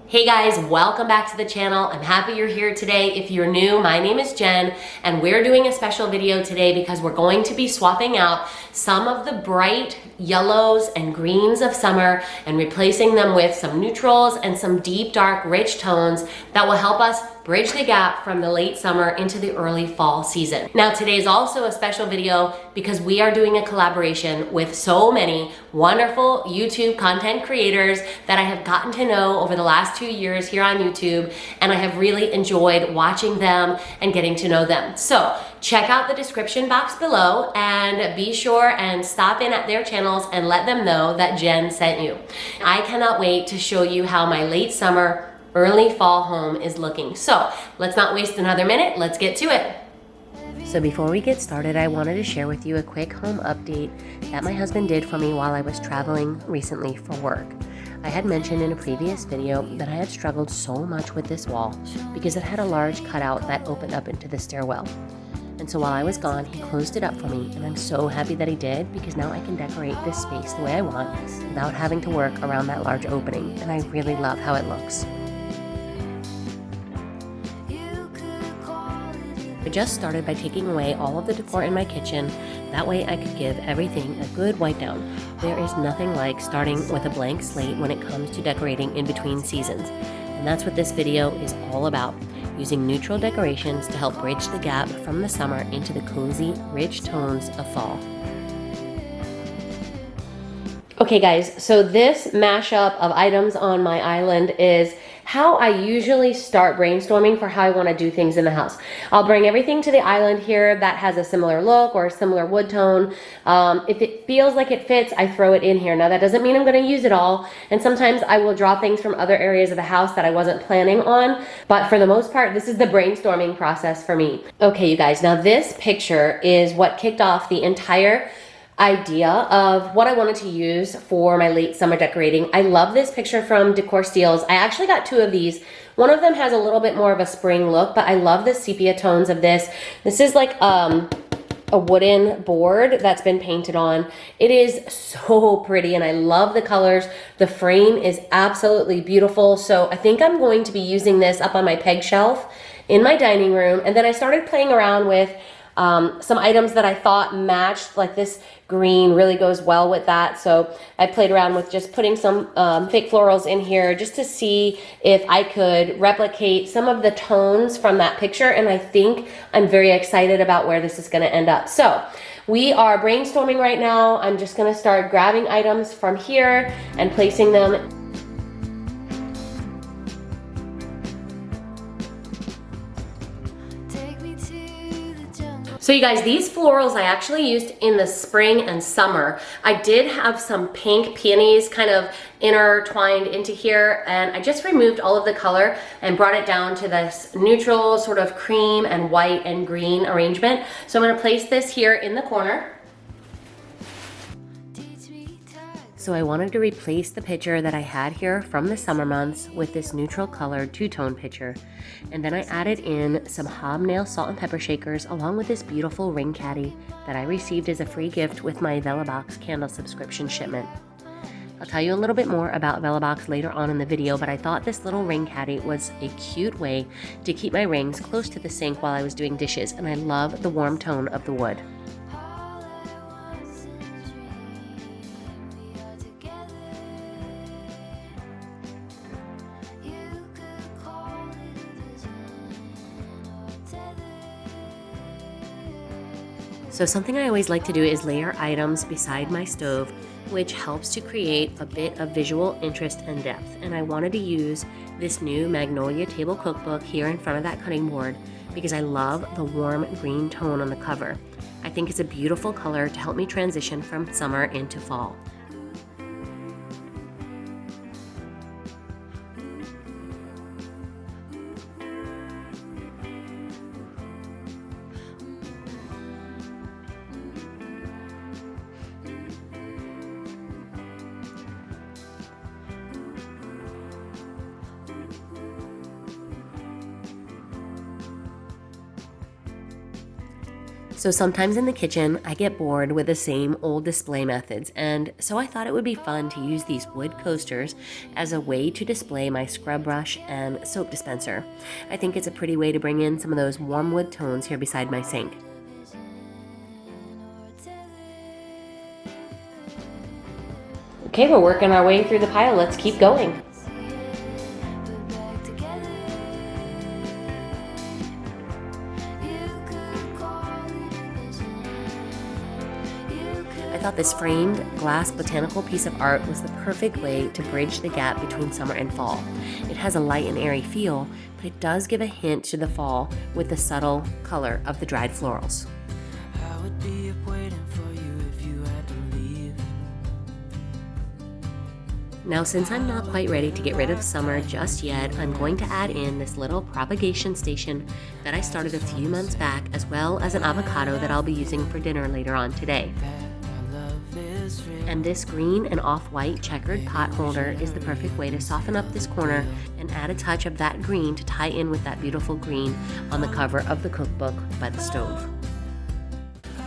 Hey guys, welcome back to the channel. I'm happy you're here today. If you're new, my name is Jen and we're doing a special video today because we're going to be swapping out some of the bright yellows and greens of summer and replacing them with some neutrals and some deep, dark, rich tones that will help us bridge the gap from the late summer into the early fall season. Now today is also a special video because we are doing a collaboration with so many wonderful YouTube content creators that I have gotten to know over the last 2 years here on YouTube, and I have really enjoyed watching them and getting to know them. So check out the description box below and be sure and stop in at their channels and let them know that Jen sent you. I cannot wait to show you how my late summer early fall home is looking. So let's not waste another minute, let's get to it. So before we get started, I wanted to share with you a quick home update that my husband did for me while I was traveling recently for work. I had mentioned in a previous video that I had struggled so much with this wall because it had a large cutout that opened up into the stairwell. And so while I was gone, he closed it up for me, and I'm so happy that he did because now I can decorate this space the way I want without having to work around that large opening, and I really love how it looks. I just started by taking away all of the decor in my kitchen. That way I could give everything a good wipe down. There is nothing like starting with a blank slate when it comes to decorating in between seasons. And that's what this video is all about, using neutral decorations to help bridge the gap from the summer into the cozy, rich tones of fall. Okay guys, so this mashup of items on my island is how I usually start brainstorming for how I want to do things in the house. I'll bring everything to the island here that has a similar look or a similar wood tone. If it feels like it fits, I throw it in here. Now that doesn't mean I'm going to use it all, and sometimes I will draw things from other areas of the house that I wasn't planning on, but for the most part, this is the brainstorming process for me. Okay, you guys, now this picture is what kicked off the entire idea of what I wanted to use for my late summer decorating. I love this picture from Decor Steals. I actually got two of these. One of them has a little bit more of a spring look, but I love the sepia tones of this. This is like a wooden board that's been painted on. It is so pretty and I love the colors. The frame is absolutely beautiful. So I think I'm going to be using this up on my peg shelf in my dining room. And then I started playing around with some items that I thought matched, like this green really goes well with that. So I played around with just putting some fake florals in here just to see if I could replicate some of the tones from that picture. And I think I'm very excited about where this is going to end up. So we are brainstorming right now. I'm just going to start grabbing items from here and placing them. So you guys, these florals I actually used in the spring and summer. I did have some pink peonies kind of intertwined into here, and I just removed all of the color and brought it down to this neutral sort of cream and white and green arrangement. So I'm going to place this here in the corner. So I wanted to replace the picture that I had here from the summer months with this neutral colored two-tone picture. And then I added in some hobnail salt and pepper shakers along with this beautiful ring caddy that I received as a free gift with my Velobox candle subscription shipment. I'll tell you a little bit more about Velobox later on in the video, but I thought this little ring caddy was a cute way to keep my rings close to the sink while I was doing dishes, and I love the warm tone of the wood. So something I always like to do is layer items beside my stove, which helps to create a bit of visual interest and depth. And I wanted to use this new Magnolia Table Cookbook here in front of that cutting board because I love the warm green tone on the cover. I think it's a beautiful color to help me transition from summer into fall. So sometimes in the kitchen, I get bored with the same old display methods, and so I thought it would be fun to use these wood coasters as a way to display my scrub brush and soap dispenser. I think it's a pretty way to bring in some of those warm wood tones here beside my sink. Okay, we're working our way through the pile. Let's keep going. I thought this framed glass botanical piece of art was the perfect way to bridge the gap between summer and fall. It has a light and airy feel, but it does give a hint to the fall with the subtle color of the dried florals. I would be up waiting for you if you had to leave. Now, since I'm not quite ready to get rid of summer just yet, I'm going to add in this little propagation station that I started a few months back, as well as an avocado that I'll be using for dinner later on today. And this green and off-white checkered pot holder is the perfect way to soften up this corner and add a touch of that green to tie in with that beautiful green on the cover of the cookbook by the stove.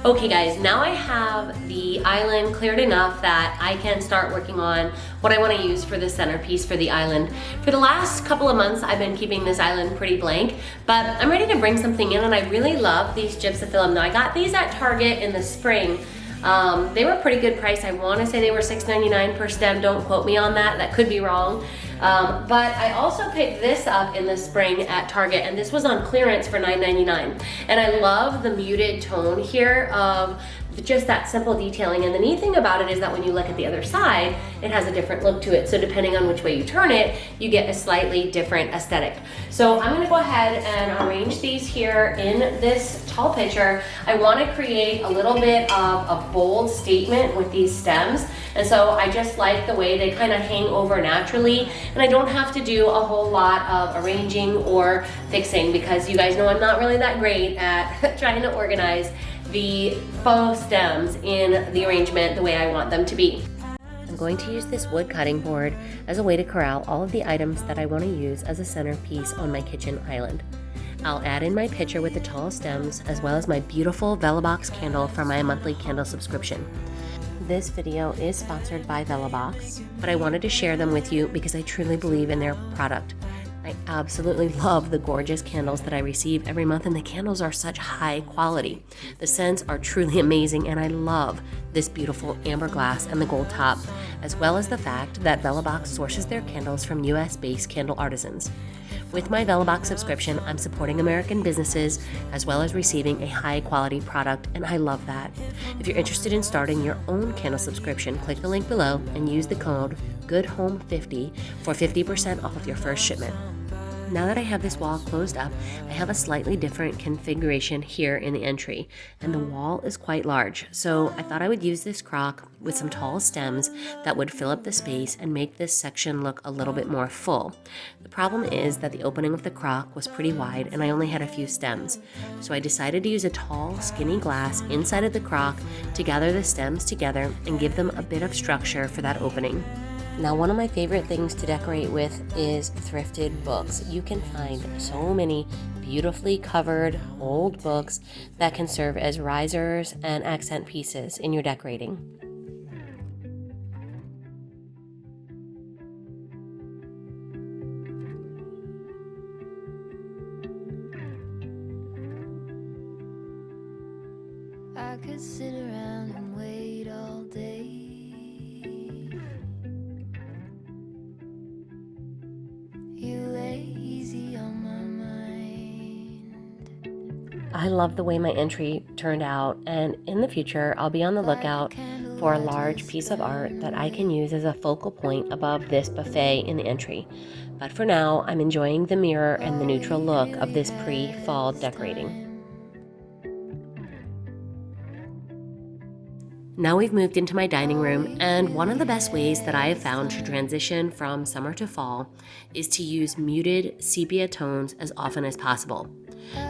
Okay guys, now I have the island cleared enough that I can start working on what I want to use for the centerpiece for the island. For the last couple of months, I've been keeping this island pretty blank, but I'm ready to bring something in, and I really love these gypsophilam. Now I got these at Target in the spring. They were a pretty good price. I want to say they were $6.99 per stem. Don't quote me on that. That could be wrong. But I also picked this up in the spring at Target, and this was on clearance for $9.99. And I love the muted tone here of just that simple detailing. And the neat thing about it is that when you look at the other side, it has a different look to it. So depending on which way you turn it, you get a slightly different aesthetic. So I'm gonna go ahead and arrange these here in this tall pitcher. I wanna create a little bit of a bold statement with these stems. And so I just like the way they kind of hang over naturally. And I don't have to do a whole lot of arranging or fixing, because you guys know I'm not really that great at trying to organize the faux stems in the arrangement the way I want them to be. I'm going to use this wood cutting board as a way to corral all of the items that I want to use as a centerpiece on my kitchen island. I'll add in my pitcher with the tall stems, as well as my beautiful Velobox candle for my monthly candle subscription. This video is sponsored by Velobox, but I wanted to share them with you because I truly believe in their product. I absolutely love the gorgeous candles that I receive every month, and the candles are such high quality. The scents are truly amazing, and I love this beautiful amber glass and the gold top, as well as the fact that Velobox sources their candles from US-based candle artisans. With my Velobox subscription, I'm supporting American businesses as well as receiving a high-quality product, and I love that. If you're interested in starting your own candle subscription, click the link below and use the code GOODHOME50 for 50% off of your first shipment. Now that I have this wall closed up, I have a slightly different configuration here in the entry, and the wall is quite large, so I thought I would use this crock with some tall stems that would fill up the space and make this section look a little bit more full. The problem is that the opening of the crock was pretty wide and I only had a few stems, so I decided to use a tall, skinny glass inside of the crock to gather the stems together and give them a bit of structure for that opening. Now, one of my favorite things to decorate with is thrifted books. You can find so many beautifully covered old books that can serve as risers and accent pieces in your decorating. I could sit around and wait all day. I love the way my entry turned out, and in the future I'll be on the lookout for a large piece of art that I can use as a focal point above this buffet in the entry. But for now, I'm enjoying the mirror and the neutral look of this pre-fall decorating. Now we've moved into my dining room, and one of the best ways that I have found to transition from summer to fall is to use muted sepia tones as often as possible.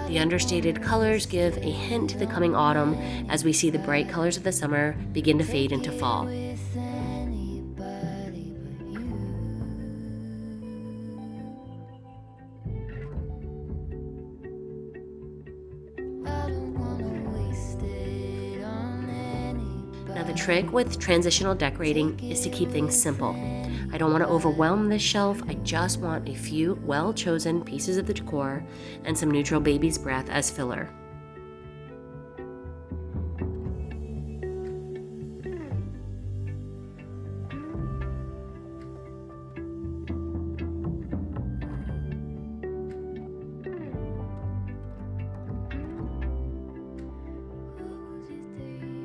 The understated colors give a hint to the coming autumn as we see the bright colors of the summer begin to fade into fall. I don't wanna waste The trick with transitional decorating is to keep things simple. I don't want to overwhelm this shelf. I just want a few well-chosen pieces of the decor and some neutral baby's breath as filler.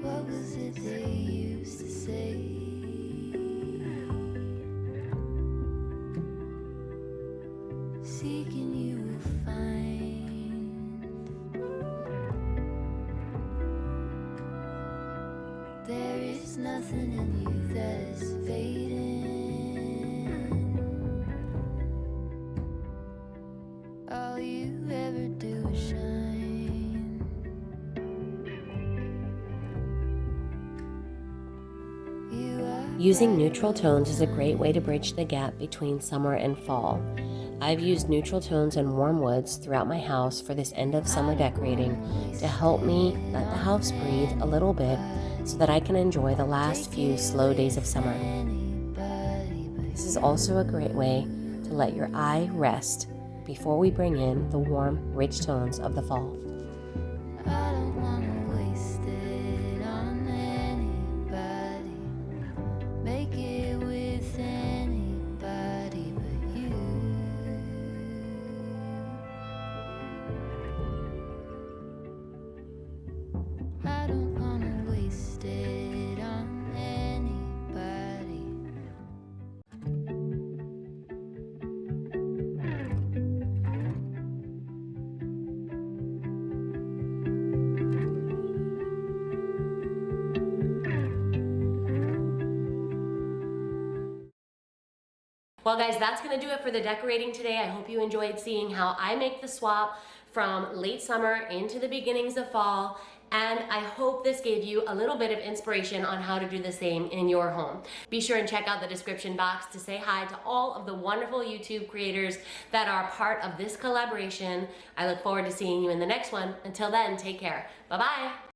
What was it they used to say? Seeking you will find. There is nothing in you that is fading. All you ever do is shine. Using neutral tones is a great way to bridge the gap between summer and fall. I've used neutral tones and warm woods throughout my house for this end of summer decorating to help me let the house breathe a little bit so that I can enjoy the last few slow days of summer. This is also a great way to let your eye rest before we bring in the warm, rich tones of the fall. I don't wanna waste it on anybody. Make it with anybody but you. I don't wanna waste it on anybody. Well guys, that's gonna do it for the decorating today. I hope you enjoyed seeing how I make the swap from late summer into the beginnings of fall. And I hope this gave you a little bit of inspiration on how to do the same in your home. Be sure and check out the description box to say hi to all of the wonderful YouTube creators that are part of this collaboration. I look forward to seeing you in the next one. Until then, take care. Bye-bye.